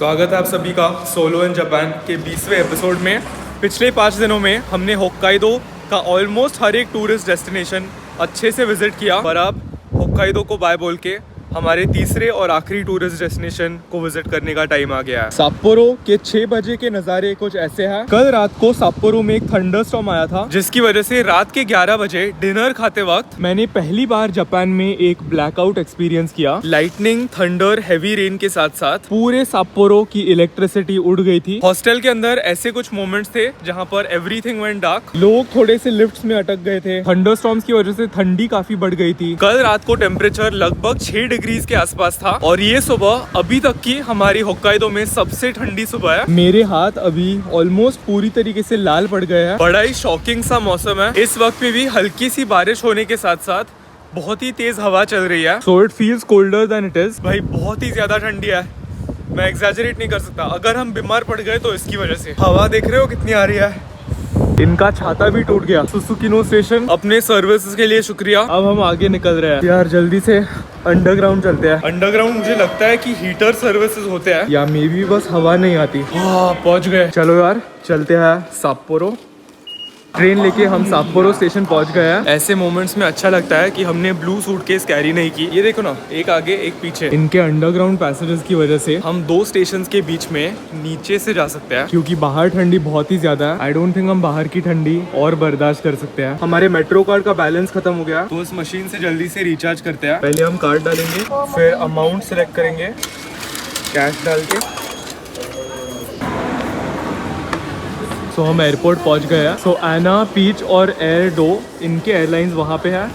स्वागत है आप सभी का सोलो इन जापान के 20वें एपिसोड में। पिछले 5 दिनों में हमने होक्काइडो का ऑलमोस्ट हर एक टूरिस्ट डेस्टिनेशन अच्छे से विजिट किया, पर अब होक्काइडो को बाय बोल के हमारे तीसरे और आखिरी टूरिस्ट डेस्टिनेशन को विजिट करने का टाइम आ गया है। साप्पोरो के 6 बजे के नज़ारे कुछ ऐसे हैं। कल रात को साप्पोरो में एक थंडरस्टॉर्म आया था, जिसकी वजह से रात के 11 बजे डिनर खाते वक्त मैंने पहली बार जापान में एक ब्लैकआउट एक्सपीरियंस किया। लाइटनिंग, थंडर, हेवी रेन के साथ साथ पूरे साप्पोरो की इलेक्ट्रिसिटी उड़ गई थी। हॉस्टल के अंदर ऐसे कुछ मोमेंट्स थे जहाँ पर एवरीथिंग वेंट डार्क। लोग थोड़े से लिफ्ट्स में अटक गए थे। थंडरस्टॉर्म्स की वजह से ठंडी काफी बढ़ गई थी। कल रात को टेम्परेचर लगभग 6 डिग्रीज के आसपास था और ये सुबह अभी तक की हमारी होक्काइडो में सबसे ठंडी सुबह है। मेरे हाथ अभी ऑलमोस्ट पूरी तरीके से लाल पड़ गए हैं। बड़ा ही शॉकिंग सा मौसम है। इस वक्त पे भी हल्की सी बारिश होने के साथ साथ बहुत ही तेज हवा चल रही है। So it feels colder than it is. भाई बहुत ही ज्यादा ठंडी है, मैं एग्जैजरेट नहीं कर सकता। अगर हम बीमार पड़ गए तो इसकी वजह से। हवा देख रहे हो कितनी आ रही है। इनका छाता भी टूट गया। सुजुकी स्टेशन, अपने सर्विसेज के लिए शुक्रिया। अब हम आगे निकल रहे हैं। यार जल्दी से अंडरग्राउंड चलते हैं। अंडरग्राउंड मुझे लगता है कि हीटर सर्विसेज होते हैं या मे बी बस हवा नहीं आती। हाँ पहुंच गए। चलो यार चलते हैं साप्पोरो। ट्रेन लेके हम साप्पोरो स्टेशन पहुंच गए हैं। ऐसे मोमेंट्स में अच्छा लगता है कि हमने ब्लू सूटकेस कैरी नहीं की। ये देखो ना, एक आगे एक पीछे। इनके अंडरग्राउंड पैसेजेस की वजह से हम 2 स्टेशंस के बीच में नीचे से जा सकते हैं, क्योंकि बाहर ठंडी बहुत ही ज्यादा है। आई डोंट थिंक हम बाहर की ठंडी और बर्दाश्त कर सकते हैं। हमारे मेट्रो कार्ड का बैलेंस खत्म हो गया, तो इस मशीन से जल्दी से रिचार्ज करते हैं। पहले हम कार्ड डालेंगे, फिर अमाउंट सिलेक्ट करेंगे, कैश डाल के। तो हम एयरपोर्ट पहुंच गए हैं। सो एना, पीच और एयर डो इनके एयरलाइंस वहाँ पे है।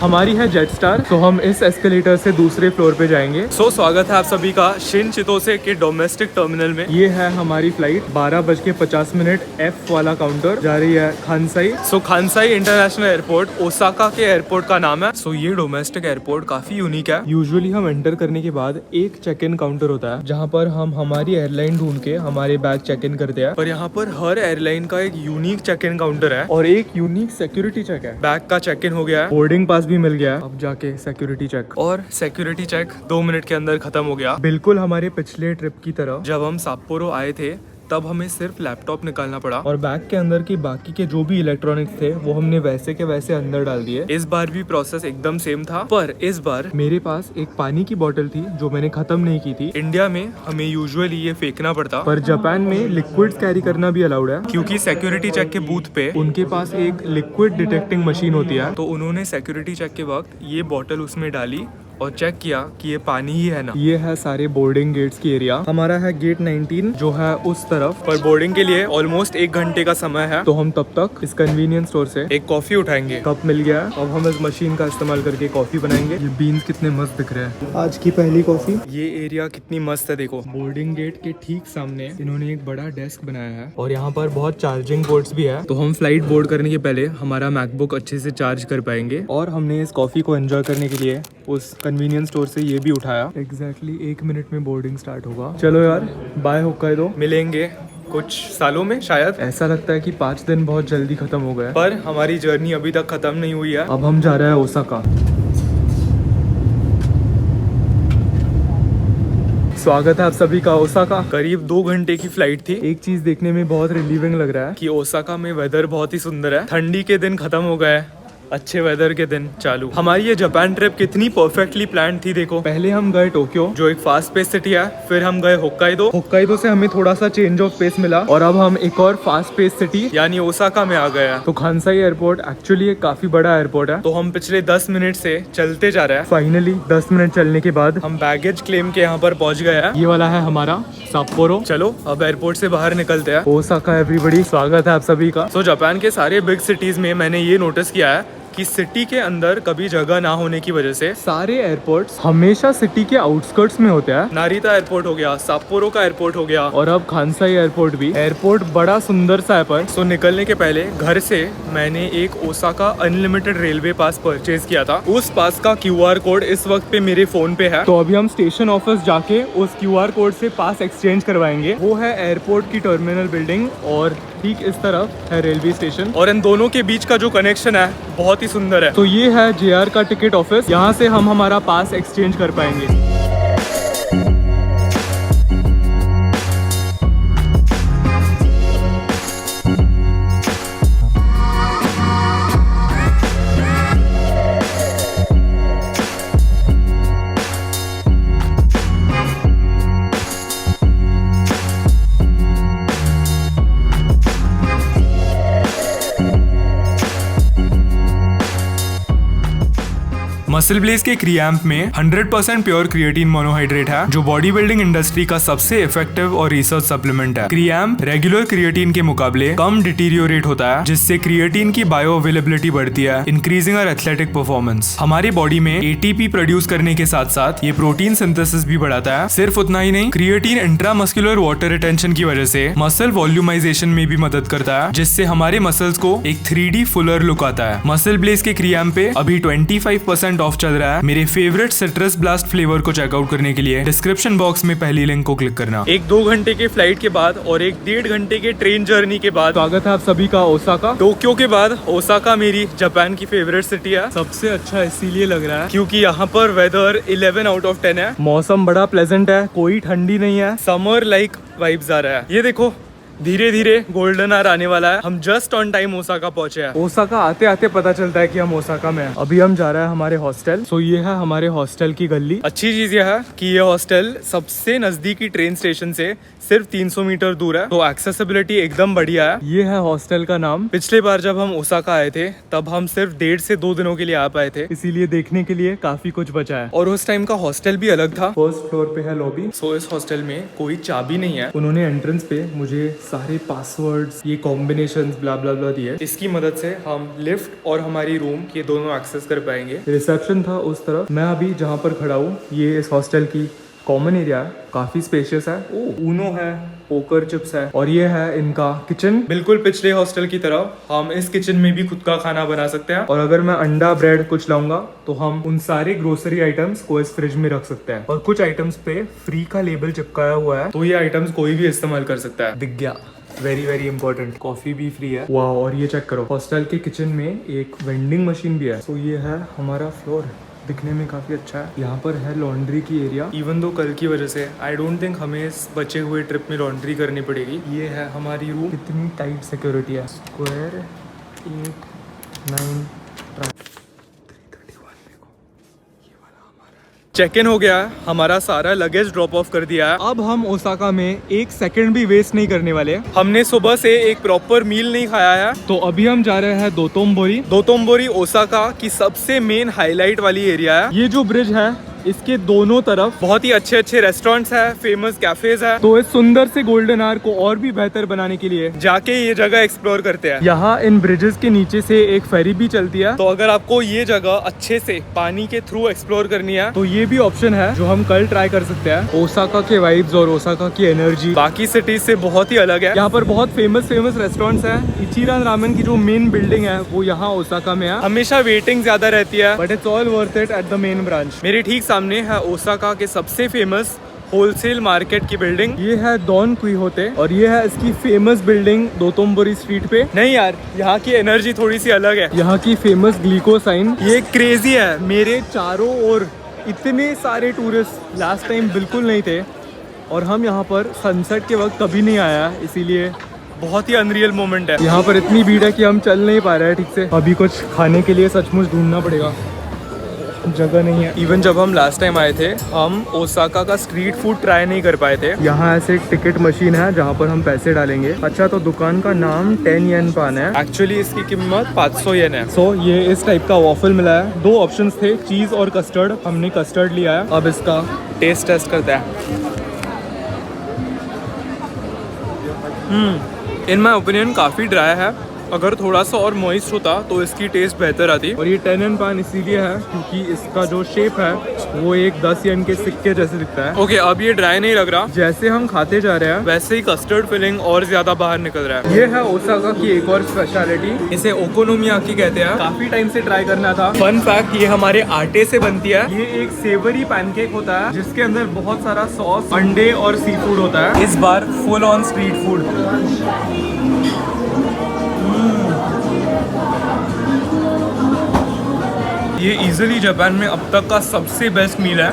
हमारी है जेट स्टार। तो हम इस एस्केलेटर से दूसरे फ्लोर पे जाएंगे। स्वागत है आप सभी का शिन चितोसे के डोमेस्टिक टर्मिनल में। ये है हमारी फ्लाइट 12:50 F वाला काउंटर जा रही है खानसाई। खानसाई इंटरनेशनल एयरपोर्ट ओसाका के एयरपोर्ट का नाम है। ये डोमेस्टिक एयरपोर्ट काफी यूनिक है। यूजुअली हम एंटर करने के बाद एक चेक इन काउंटर होता है, जहाँ पर हम हमारी एयरलाइन ढूंढ के हमारे बैग चेक इन करते हैं। पर यहाँ पर हर एयरलाइन का एक यूनिक चेक इन काउंटर है और एक यूनिक सिक्योरिटी चेक है। बैग का चेक इन हो गया है, बोर्डिंग पास भी मिल गया। अब जाके सिक्योरिटी चेक, और सिक्योरिटी चेक 2 मिनट के अंदर खत्म हो गया। बिल्कुल हमारे पिछले ट्रिप की तरह जब हम साप्पोरो आए थे तब हमें सिर्फ लैपटॉप निकालना पड़ा और बैग के अंदर की बाकी के जो भी इलेक्ट्रॉनिक्स थे वो हमने वैसे के वैसे अंदर डाल दिए। इस बार भी प्रोसेस एकदम सेम था, पर इस बार मेरे पास एक पानी की बोतल थी जो मैंने खत्म नहीं की थी। इंडिया में हमें यूजुअली ये फेंकना पड़ता, पर जापान में लिक्विड कैरी करना भी अलाउड है, क्योंकि सिक्योरिटी चेक के बूथ पे उनके पास एक लिक्विड डिटेक्टिंग मशीन होती है। तो उन्होंने सिक्योरिटी चेक के वक्त ये बोतल उसमें डाली और चेक किया कि ये पानी ही है ना। ये है सारे बोर्डिंग गेट्स की एरिया। हमारा है गेट 19 जो है उस तरफ, पर बोर्डिंग के लिए ऑलमोस्ट 1 घंटे का समय है। तो हम तब तक इस कन्वीनियंस स्टोर से एक कॉफी उठाएंगे। कप मिल गया। अब हम इस मशीन का इस्तेमाल करके कॉफी बनाएंगे। ये बीन्स कितने मस्त दिख रहे हैं। आज की पहली कॉफी। ये एरिया कितनी मस्त है, देखो। बोर्डिंग गेट के ठीक सामने इन्होंने एक बड़ा डेस्क बनाया है और यहाँ पर बहुत चार्जिंग पोर्ट्स भी है। तो हम फ्लाइट बोर्ड करने के पहले हमारा मैकबुक अच्छे से चार्ज कर पाएंगे। और हमने इस कॉफी को एंजॉय करने के लिए उस कन्वीनियंस स्टोर से ये भी उठाया। एग्जैक्टली 1 मिनट में बोर्डिंग स्टार्ट होगा। चलो यार, बाय होक्काइडो। मिलेंगे कुछ सालों में शायद। ऐसा लगता है कि 5 दिन बहुत जल्दी खत्म हो गए, पर हमारी जर्नी अभी तक खत्म नहीं हुई है। अब हम जा रहे हैं ओसाका। स्वागत है आप सभी का ओसाका। करीब 2 घंटे की फ्लाइट थी। एक चीज देखने में बहुत रिलीविंग लग रहा है कि ओसाका में वेदर बहुत ही सुंदर है। ठंडी के दिन खत्म हो गए, अच्छे वेदर के दिन चालू। हमारी ये जापान ट्रिप कितनी परफेक्टली प्लान थी, देखो। पहले हम गए टोक्यो, जो एक फास्ट पेस सिटी है। फिर हम गए होक्काइडो। होक्काइडो से हमें थोड़ा सा चेंज ऑफ पेस मिला और अब हम एक और फास्ट पेस सिटी यानी ओसाका में आ गए हैं। तो खानसाई एयरपोर्ट एक्चुअली एक काफी बड़ा एयरपोर्ट है। तो हम पिछले 10 मिनट से चलते जा रहे हैं। फाइनली 10 मिनट चलने के बाद हम बैगेज क्लेम के यहाँ पर पहुँच गए हैं। ये वाला है हमारा साप्पोरो। चलो अब एयरपोर्ट से बाहर निकलते हैं। ओसाका एवरीबॉडी, स्वागत है आप सभी का। तो जापान के सारे बिग सिटीज में मैंने ये नोटिस किया है कि सिटी के अंदर कभी जगह ना होने की वजह से सारे एयरपोर्ट्स हमेशा सिटी के आउटस्कर्ट्स में होते हैं। नारिता एयरपोर्ट हो गया, साप्पोरो का एयरपोर्ट हो गया और अब खानसाई एयरपोर्ट भी। एयरपोर्ट बड़ा सुंदर सा है, पर सो निकलने के पहले घर से मैंने एक ओसाका अनलिमिटेड रेलवे पास परचेज किया था। उस पास का QR कोड इस वक्त पे मेरे फोन पे है। तो अभी हम स्टेशन ऑफिस जाके उस QR कोड से पास एक्सचेंज करवाएंगे। वो है एयरपोर्ट की टर्मिनल बिल्डिंग और ठीक इस तरफ है रेलवे स्टेशन, और इन दोनों के बीच का जो कनेक्शन है बहुत ही सुंदर है। तो ये है JR का टिकट ऑफिस, यहाँ से हम हमारा पास एक्सचेंज कर पाएंगे। मसल ब्लेज के क्रिएम्प में 100% प्योर क्रिएटिन मोनोहाइड्रेट है, जो बॉडी बिल्डिंग इंडस्ट्री का सबसे इफेक्टिव और रिसर्च सप्लीमेंट है। क्रिएम्प रेगुलर क्रिएटिन के मुकाबले कम डिटीरियोरेट होता है, जिससे क्रिएटिन की बायो अवेलेबिलिटी बढ़ती है, इंक्रीजिंग आवर एथलेटिक परफॉर्मेंस। हमारी बॉडी में एटीपी प्रोड्यूस करने के साथ साथ ये प्रोटीन सिंथेसिस भी बढ़ाता है। सिर्फ उतना ही नहीं, क्रिएटिन इंट्रामस्कुलर वाटर रिटेंशन की वजह से मसल वॉल्यूमाइजेशन में भी मदद करता है, जिससे हमारे मसल्स को एक 3D फुलर लुक आता है। मसल ब्लेज के क्रिएम्प पे अभी 25% ऑफ चल रहा है। मेरे फेवरेट सिट्रस ब्लास्ट फ्लेवर को चेकआउट करने के लिए डिस्क्रिप्शन बॉक्स में पहली लिंक को क्लिक करना। 1-2 घंटे के फ्लाइट के बाद और 1-1.5 घंटे के ट्रेन जर्नी के बाद स्वागत है आप सभी का ओसाका। टोक्यो के बाद ओसाका मेरी जापान की फेवरेट सिटी है। सबसे अच्छा इसीलिए लग रहा है क्योंकि यहाँ पर वेदर 11 आउट ऑफ 10 है। मौसम बड़ा प्लेजेंट है, कोई ठंडी नहीं है, समर लाइक वाइब्स आ रहा है। ये देखो धीरे धीरे गोल्डन आवर आने वाला है। हम जस्ट ऑन टाइम ओसाका पहुंचे हैं। ओसाका आते आते पता चलता है कि हम ओसाका में हैं। अभी हम जा रहे हैं हमारे हॉस्टल। सो ये है हमारे हॉस्टल की गली। अच्छी चीज यह है कि ये हॉस्टल सबसे नजदीकी ट्रेन स्टेशन से सिर्फ 300 मीटर दूर है, तो एक्सेसिबिलिटी एकदम बढ़िया है। ये है हॉस्टल का नाम। पिछले बार जब हम ओसाका आए थे तब हम सिर्फ 1.5 से 2 दिनों के लिए आ पाए थे, इसीलिए देखने के लिए काफी कुछ बचा है। और उस टाइम का हॉस्टल भी अलग था। फर्स्ट फ्लोर पे है लॉबी। सो इस हॉस्टल में कोई चाबी नहीं है। उन्होंने एंट्रेंस पे मुझे सारे पासवर्ड्स, ये कॉम्बिनेशंस ब्ला ब्ला ब्ला दिए। इसकी मदद से हम लिफ्ट और हमारी रूम ये दोनों एक्सेस कर पाएंगे। रिसेप्शन था उस तरफ। मैं अभी जहाँ पर खड़ा हूँ ये इस हॉस्टल की कॉमन एरिया है, काफी स्पेशियस है। ऊनो है, पोकर चिप्स है, और ये है इनका किचन। बिल्कुल पिछले हॉस्टल की तरह हम इस किचन में भी खुद का खाना बना सकते हैं। और अगर मैं अंडा ब्रेड कुछ लाऊंगा तो हम उन सारे ग्रोसरी आइटम्स को इस फ्रिज में रख सकते हैं। और कुछ आइटम्स पे फ्री का लेबल चिपकाया हुआ है, तो ये आइटम्स कोई भी इस्तेमाल कर सकता है। दिख गया, वेरी वेरी इंपॉर्टेंट। कॉफी भी फ्री है। वाह, और ये चेक करो, हॉस्टल के किचन में एक वेंडिंग मशीन भी है। तो ये है हमारा फ्लोर, दिखने में काफी अच्छा है। यहाँ पर है लॉन्ड्री की एरिया। इवन दो कल की वजह से आई डोंट थिंक हमें इस बचे हुए ट्रिप में लॉन्ड्री करनी पड़ेगी। ये है हमारी रूम। कितनी टाइट सिक्योरिटी है। स्क्वायर 8-9 चेक इन हो गया है। हमारा सारा लगेज ड्रॉप ऑफ कर दिया है। अब हम ओसाका में 1 सेकंड भी वेस्ट नहीं करने वाले। हमने सुबह से एक प्रॉपर मील नहीं खाया है, तो अभी हम जा रहे हैं दोतोमबोरी। दोतोमबोरी ओसाका की सबसे मेन हाईलाइट वाली एरिया है। ये जो ब्रिज है इसके दोनों तरफ बहुत ही अच्छे अच्छे रेस्टोरेंट्स है, फेमस कैफेज है। तो इस सुंदर से गोल्डन आवर को और भी बेहतर बनाने के लिए जाके ये जगह एक्सप्लोर करते हैं। यहाँ इन ब्रिजेस के नीचे से एक फेरी भी चलती है, तो अगर आपको ये जगह अच्छे से पानी के थ्रू एक्सप्लोर करनी है तो ये भी ऑप्शन है जो हम कल ट्राई कर सकते हैं। ओसाका के वाइब्स और ओसाका की एनर्जी बाकी सिटीज से बहुत ही अलग है। यहाँ पर बहुत फेमस रेस्टोरेंट्स है। इचिरान रामेन की जो मेन बिल्डिंग है वो यहाँ ओसाका में है। हमेशा वेटिंग ज्यादा रहती है, but it's all worth it at the main branch. मेरे ठीक सामने है ओसाका के सबसे फेमस होलसेल मार्केट की बिल्डिंग। ये है डॉन क्विहोते और ये है इसकी फेमस बिल्डिंग दोतोमबोरी स्ट्रीट पे। नहीं यार, यहाँ की एनर्जी थोड़ी सी अलग है। यहाँ की फेमस ग्लीको साइन ये क्रेजी है। मेरे चारों ओर इतने सारे टूरिस्ट लास्ट टाइम बिल्कुल नहीं थे, और हम यहाँ पर सनसेट के वक्त कभी नहीं आया, इसीलिए बहुत ही अनरियल मोमेंट है। यहाँ पर इतनी भीड़ है कि हम चल नहीं पा रहे हैं ठीक से। अभी कुछ खाने के लिए सचमुच ढूंढना पड़ेगा, जगह नहीं है। इवन जब हम लास्ट टाइम आए थे हम ओसाका का स्ट्रीट फूड ट्राई नहीं कर पाए थे। यहाँ ऐसे एक टिकट मशीन है जहाँ पर हम पैसे डालेंगे। अच्छा, तो दुकान का नाम 10 येन पान है। एक्चुअली इसकी कीमत 500 येन है। सो ये इस टाइप का वॉफल मिला है। 2 ऑप्शंस थे, चीज और कस्टर्ड। हमने कस्टर्ड लिया है। अब इसका टेस्ट करते हैं। इन माई ओपिनियन काफी ड्राई है। अगर थोड़ा सा और मॉइस्ट होता तो इसकी टेस्ट बेहतर आती। और ये 10 येन पान इसीलिए है क्योंकि इसका जो शेप है वो एक 10 येन के सिक्के जैसे दिखता है। ओके, अब ये ड्राई नहीं लग रहा। जैसे हम खाते जा रहे हैं वैसे ही कस्टर्ड फिलिंग और ज्यादा बाहर निकल रहा है। ये है ओसाका की एक और स्पेशलिटी, इसे ओकोनोमियाकी कहते हैं। काफी टाइम से ट्राई करना था। फन फैक्ट, ये हमारे आटे से बनती है। ये एक सेवरी पैनकेक होता है जिसके अंदर बहुत सारा सॉस, अंडे और सी फूड होता है। इस बार फुल ऑन स्ट्रीट फूड। ये इजीली जापान में अब तक का सबसे बेस्ट मील है।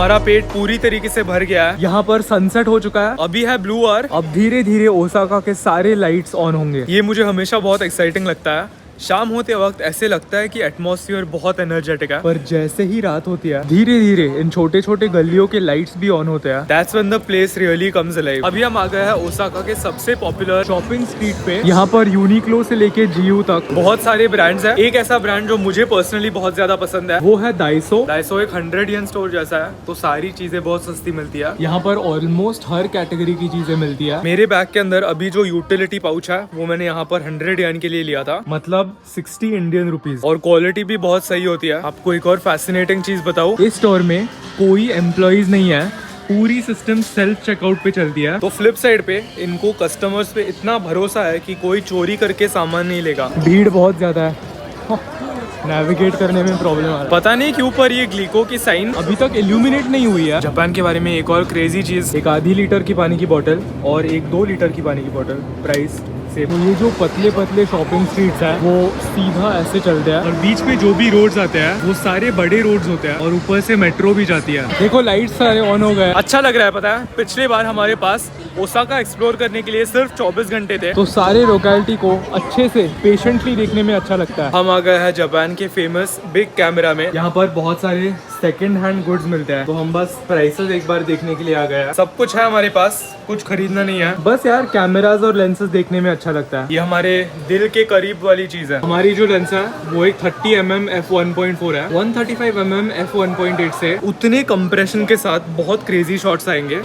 हमारा पेट पूरी तरीके से भर गया है। यहाँ पर सनसेट हो चुका है, अभी है ब्लू आवर। अब धीरे धीरे ओसाका के सारे लाइट्स ऑन होंगे। ये मुझे हमेशा बहुत एक्साइटिंग लगता है। शाम होते वक्त ऐसे लगता है कि एटमॉस्फेयर बहुत एनर्जेटिक है, पर जैसे ही रात होती है धीरे धीरे इन छोटे छोटे गलियों के लाइट्स भी ऑन होते हैं। That's when the place really comes alive। अभी हम आ गए हैं ओसाका के सबसे पॉपुलर शॉपिंग स्ट्रीट पे। यहाँ पर यूनिक्लो से लेके जीयू तक बहुत सारे ब्रांड्स हैं। एक ऐसा ब्रांड जो मुझे पर्सनली बहुत ज्यादा पसंद है वो है डाइसो। डाइसो एक 100 येन स्टोर जैसा है, तो सारी चीजें बहुत सस्ती मिलती है। यहाँ पर ऑलमोस्ट हर कैटेगरी की चीजें मिलती है। मेरे बैग के अंदर अभी जो यूटिलिटी पाउच है वो मैंने यहाँ पर 100 येन के लिए लिया था, मतलब 60 इंडियन रुपीज, और क्वालिटी भी बहुत सही होती है। आपको एक और फैसिनेटिंग चीज बताऊं, इस स्टोर में कोई एम्प्लॉइज नहीं है, पूरी सिस्टम सेल्फ चेकआउट पे चलती है। तो फ्लिप साइड पे इनको कस्टमर्स पे इतना भरोसा है कि कोई चोरी करके सामान नहीं लेगा। भीड़ बहुत ज्यादा है, नेविगेट करने में प्रॉब्लम आ रहा है। पता नहीं क्यों पर ये ग्लीको की साइन अभी तक इल्यूमिनेट नहीं हुई है। जापान के बारे में एक और क्रेजी चीज, एक आधी लीटर की पानी की बोतल और एक 2 लीटर की पानी की बोतल प्राइस से। तो ये जो पतले पतले शॉपिंग स्ट्रीट्स है वो सीधा ऐसे चलते हैं, और बीच में जो भी रोड्स आते हैं वो सारे बड़े रोड्स होते हैं, और ऊपर से मेट्रो भी जाती है। देखो लाइट्स सारे ऑन हो गए। अच्छा लग रहा है। पता है पिछले बार हमारे पास ओसाका एक्सप्लोर करने के लिए सिर्फ 24 घंटे थे, तो सारे लोकेलिटी को अच्छे से पेशेंटली देखने में अच्छा लगता है। हम आ गए हैं जापान के फेमस बिग कैमरा में। यहाँ पर बहुत सारे सेकंड हैंड गुड्स मिलते हैं, तो हम बस प्राइसेस एक बार देखने के लिए आ गए हैं। सब कुछ है हमारे पास, कुछ खरीदना नहीं है, बस यार कैमरास और लेंसेज देखने में अच्छा लगता है। ये हमारे दिल के करीब वाली चीज है। हमारी जो लेंस है वो एक 30mm f1.4 है, 135mm f1.8 से उतने कंप्रेशन के साथ बहुत क्रेजी शॉट्स आएंगे।